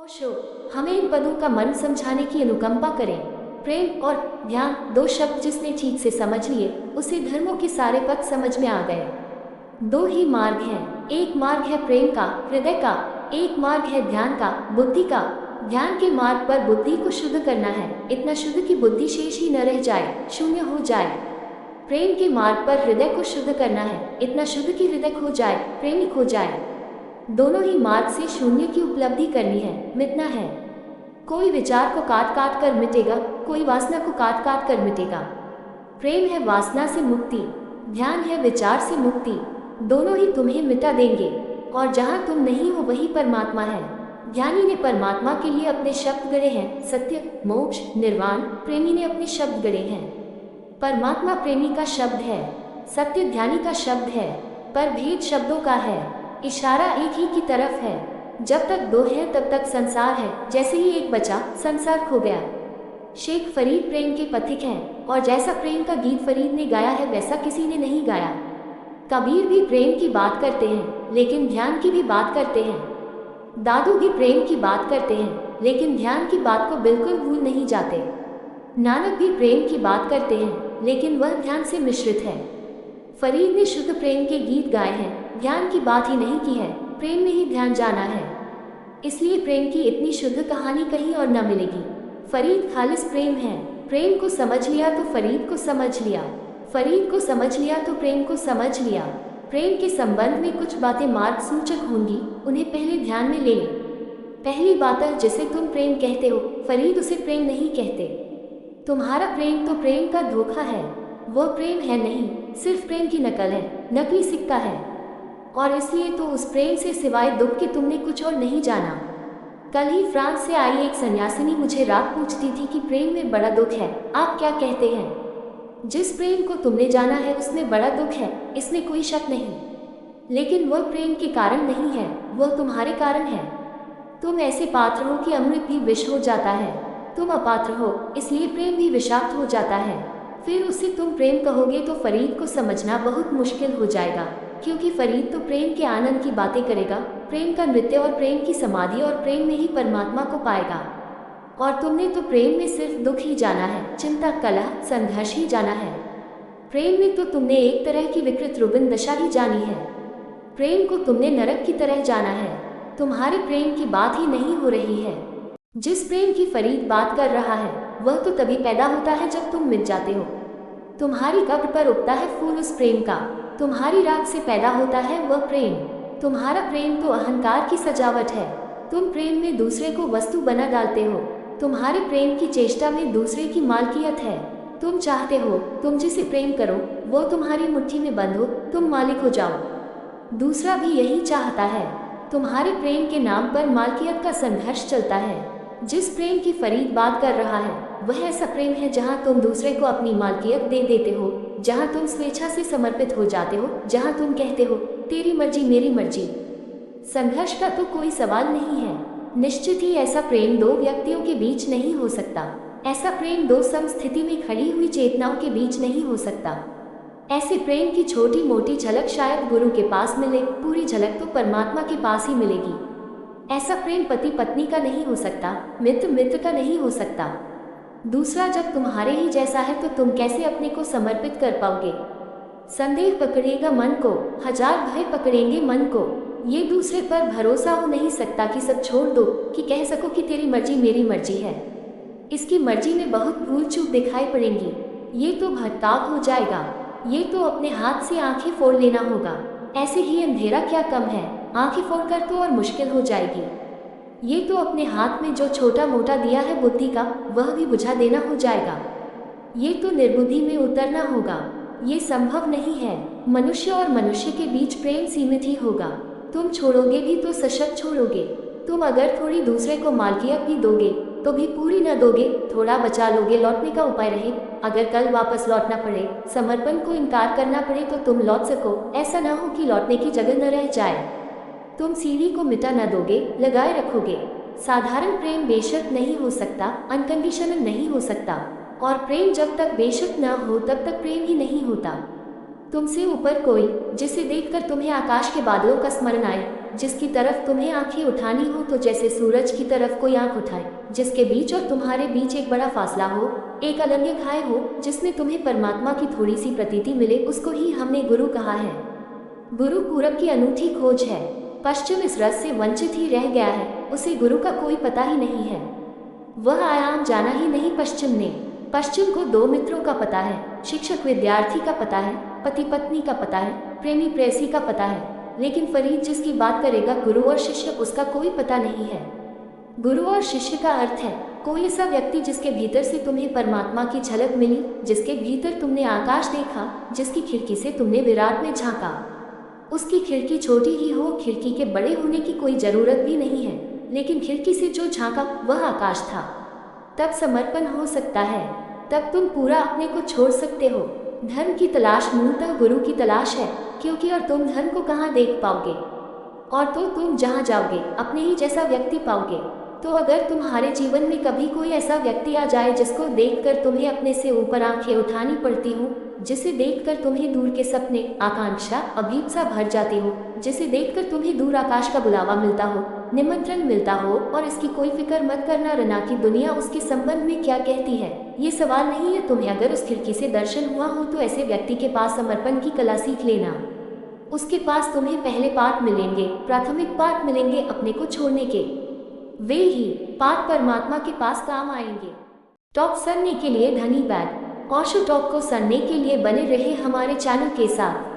ओशो, हमें इन पदों का मन समझाने की अनुकंपा करें। प्रेम और ध्यान, दो शब्द जिसने ठीक से समझ लिए उसे धर्मों के सारे पद समझ में आ गए। दो ही मार्ग हैं, एक मार्ग है प्रेम का, हृदय का, एक मार्ग है ध्यान का, बुद्धि का। ध्यान के मार्ग पर बुद्धि को शुद्ध करना है, इतना शुद्ध कि बुद्धि शेष ही न रह जाए, शून्य हो जाए। प्रेम के मार्ग पर हृदय को शुद्ध करना है, इतना शुद्ध कि हृदय खो जाए, प्रेमी खो जाए। दोनों ही मार्ग से शून्य की उपलब्धि करनी है, मिटना है। कोई विचार को काट काट कर मिटेगा, कोई वासना को काट काट कर मिटेगा। प्रेम है वासना से मुक्ति, ध्यान है विचार से मुक्ति। दोनों ही तुम्हें मिटा देंगे, और जहाँ तुम नहीं हो वही परमात्मा है। ज्ञानी ने परमात्मा के लिए अपने शब्द गढ़े हैं, सत्य, मोक्ष, निर्वाण। प्रेमी ने अपने शब्द गढ़े हैं। परमात्मा प्रेमी का शब्द है, सत्य ध्यानी का शब्द है, पर भेद शब्दों का है, इशारा एक ही की तरफ है। जब तक दो है तब तक संसार है, जैसे ही एक बचा संसार खो गया। शेख फरीद प्रेम के पथिक हैं, और जैसा प्रेम का गीत फरीद ने गाया है वैसा किसी ने नहीं गाया। कबीर भी प्रेम की बात करते हैं, लेकिन ध्यान की भी बात करते हैं। दादू भी प्रेम की बात करते हैं, लेकिन ध्यान की बात को बिल्कुल भूल नहीं जाते। नानक भी प्रेम की बात करते हैं, लेकिन वह ध्यान से मिश्रित है। फरीद ने शुद्ध प्रेम के गीत गाए हैं, ध्यान की बात ही नहीं की है, प्रेम में ही ध्यान जाना है। इसलिए प्रेम की इतनी शुद्ध कहानी कहीं और न मिलेगी। फरीद खालिस प्रेम है। प्रेम को समझ लिया तो फरीद को समझ लिया, फरीद को समझ लिया तो प्रेम को समझ लिया। प्रेम के संबंध में कुछ बातें मार्ग सूचक होंगी, उन्हें पहले ध्यान में ले लें। पहली बात है, जिसे तुम प्रेम कहते हो फरीद उसे प्रेम नहीं कहते। तुम्हारा प्रेम तो प्रेम का धोखा है, वो प्रेम है नहीं, सिर्फ प्रेम की नकल है, नकली सिक्का है। और इसलिए तो उस प्रेम से सिवाय दुख के तुमने कुछ और नहीं जाना। कल ही फ्रांस से आई एक सन्यासिनी मुझे रात पूछती थी कि प्रेम में बड़ा दुख है, आप क्या कहते हैं? जिस प्रेम को तुमने जाना है उसमें बड़ा दुख है, इसमें कोई शक नहीं, लेकिन वह प्रेम के कारण नहीं है, वह तुम्हारे कारण है। तुम ऐसे पात्र हो कि अमृत भी विष हो जाता है, तुम अपात्र हो इसलिए प्रेम भी विषाक्त हो जाता है। फिर उसे तुम प्रेम कहोगे तो फरीद को समझना बहुत मुश्किल हो जाएगा, क्योंकि फरीद तो प्रेम के आनंद की बातें करेगा, प्रेम का नृत्य और प्रेम की समाधि, और प्रेम में ही परमात्मा को पाएगा। और तुमने तो प्रेम में सिर्फ दुख ही जाना है, चिंता, कलह, संघर्ष ही जाना है। प्रेम में तो तुमने एक तरह की विकृत रुग्ण दशा ही जानी है। प्रेम को तुमने नरक की तरह जाना है। तुम्हारे प्रेम की बात ही नहीं हो रही है। जिस प्रेम की फरीद बात कर रहा है वह तो तभी पैदा होता है जब तुम मिट जाते हो। तुम्हारी कब्र पर उगता है फूल उस प्रेम का, तुम्हारी राख से पैदा होता है वह प्रेम। तुम्हारा प्रेम तो अहंकार की सजावट है, तुम प्रेम में दूसरे को वस्तु बना डालते हो। तुम्हारे प्रेम की चेष्टा में दूसरे की मालकियत है। तुम चाहते हो तुम जिसे प्रेम करो वो तुम्हारी मुट्ठी में बंद हो, तुम मालिक हो जाओ। दूसरा भी यही चाहता है। तुम्हारे प्रेम के नाम पर मालकियत का संघर्ष चलता है। जिस प्रेम की फरीद बात कर रहा है वह ऐसा प्रेम है जहां तुम दूसरे को अपनी मालकियत दे देते हो, जहां तुम स्वेच्छा से समर्पित हो जाते हो, जहां तुम कहते हो तेरी मर्जी मेरी मर्जी। संघर्ष का तो कोई सवाल नहीं है। निश्चित ही ऐसा प्रेम दो व्यक्तियों के बीच नहीं हो सकता। ऐसा प्रेम दो समस्थिति में खड़ी हुई चेतनाओं के बीच नहीं हो सकता। ऐसे प्रेम की छोटी मोटी झलक शायद गुरु के पास मिले, पूरी झलक तो परमात्मा के पास ही मिलेगी। ऐसा प्रेम पति पत्नी का नहीं हो सकता, मित्र मित्र का नहीं हो सकता। दूसरा जब तुम्हारे ही जैसा है तो तुम कैसे अपने को समर्पित कर पाओगे? संदेह पकड़ेगा मन को, हजार भय पकड़ेंगे मन को। ये दूसरे पर भरोसा हो नहीं सकता कि सब छोड़ दो, कि कह सको कि तेरी मर्जी मेरी मर्जी है। इसकी मर्जी में बहुत भूल चूक दिखाई पड़ेंगी। ये तो भटकाव हो जाएगा। ये तो अपने हाथ से आंखें फोड़ लेना होगा। ऐसे ही अंधेरा क्या कम है, आंखें फोड़कर तो और मुश्किल हो जाएगी। ये तो अपने हाथ में जो छोटा मोटा दिया है बुद्धि का वह भी बुझा देना हो जाएगा। ये तो निर्बुद्धि में उतरना होगा। ये संभव नहीं है। मनुष्य और मनुष्य के बीच प्रेम सीमित ही होगा। तुम छोड़ोगे भी तो सशक्त छोड़ोगे। तुम अगर थोड़ी दूसरे को मालकियत भी दोगे तो भी पूरी न दोगे, थोड़ा बचा लोगे, लौटने का उपाय रहे। अगर कल वापस लौटना पड़े, समर्पण को इनकार करना पड़े तो तुम लौट सको, ऐसा ना हो कि लौटने की जगह न रह जाए। तुम सीढ़ी को मिटा न दोगे, लगाए रखोगे। साधारण प्रेम बेशर्त नहीं हो सकता, अनकंडीशनल नहीं हो सकता, और प्रेम जब तक बेशर्त न हो तब तक प्रेम ही नहीं होता। तुमसे ऊपर कोई जिसे देखकर तुम्हें आकाश के बादलों का स्मरण आए, जिसकी तरफ तुम्हें आंखें उठानी हो तो जैसे सूरज की तरफ कोई आंख उठाए, जिसके बीच और तुम्हारे बीच एक बड़ा फासला हो, एक अलंघ्य खाए हो, जिसमें तुम्हें परमात्मा की थोड़ी सी प्रतीति मिले, उसको ही हमने गुरु कहा है। गुरु पूरब की अनूठी खोज है। पश्चिम इस रस से वंचित ही रह गया है, उसे गुरु का कोई पता ही नहीं है। वह आयाम जाना ही नहीं पश्चिम ने। पश्चिम को दो मित्रों का पता है, शिक्षक विद्यार्थी का पता है, पति पत्नी का पता है, प्रेमी प्रेयसी का पता है, लेकिन फरीद जिसकी बात करेगा गुरु और शिष्य, उसका कोई पता नहीं है। गुरु और शिष्य का अर्थ है कोई ऐसा व्यक्ति जिसके भीतर से तुम्हें परमात्मा की झलक मिली, जिसके भीतर तुमने आकाश देखा, जिसकी खिड़की से तुमने विराट में झांका। उसकी खिड़की छोटी ही हो, खिड़की के बड़े होने की कोई जरूरत भी नहीं है, लेकिन खिड़की से जो झांका वह आकाश था। तब समर्पण हो सकता है, तब तुम पूरा अपने को छोड़ सकते हो। धर्म की तलाश मूलतः गुरु की तलाश है, क्योंकि और तुम धर्म को कहाँ देख पाओगे, और तो तुम जहाँ जाओगे अपने ही जैसा व्यक्ति पाओगे। तो अगर तुम्हारे जीवन में कभी कोई ऐसा व्यक्ति आ जाए जिसको देखकर तुम्हें अपने से ऊपर आंखें उठानी पड़ती हो, जिसे देखकर तुम्हें दूर के सपने, आकांक्षा, अभीप्सा भर जाती हो, जिसे देखकर तुम्हें दूर आकाश का बुलावा मिलता हो, निमंत्रण मिलता हो, और इसकी कोई फिक्र मत करना रना कि दुनिया उसके संबंध में क्या कहती है, ये सवाल नहीं है तुम्हें। अगर उस खिड़की से दर्शन हुआ हो तो ऐसे व्यक्ति के पास समर्पण की कला सीख लेना। उसके पास तुम्हें पहले पाठ मिलेंगे, प्राथमिक पाठ मिलेंगे अपने को छोड़ने के। वे ही पाठ परमात्मा के पास काम आएंगे। टॉक सुनने के लिए धन्यवाद। ओशो टॉक को सुनने के लिए बने रहे हमारे चैनल के साथ।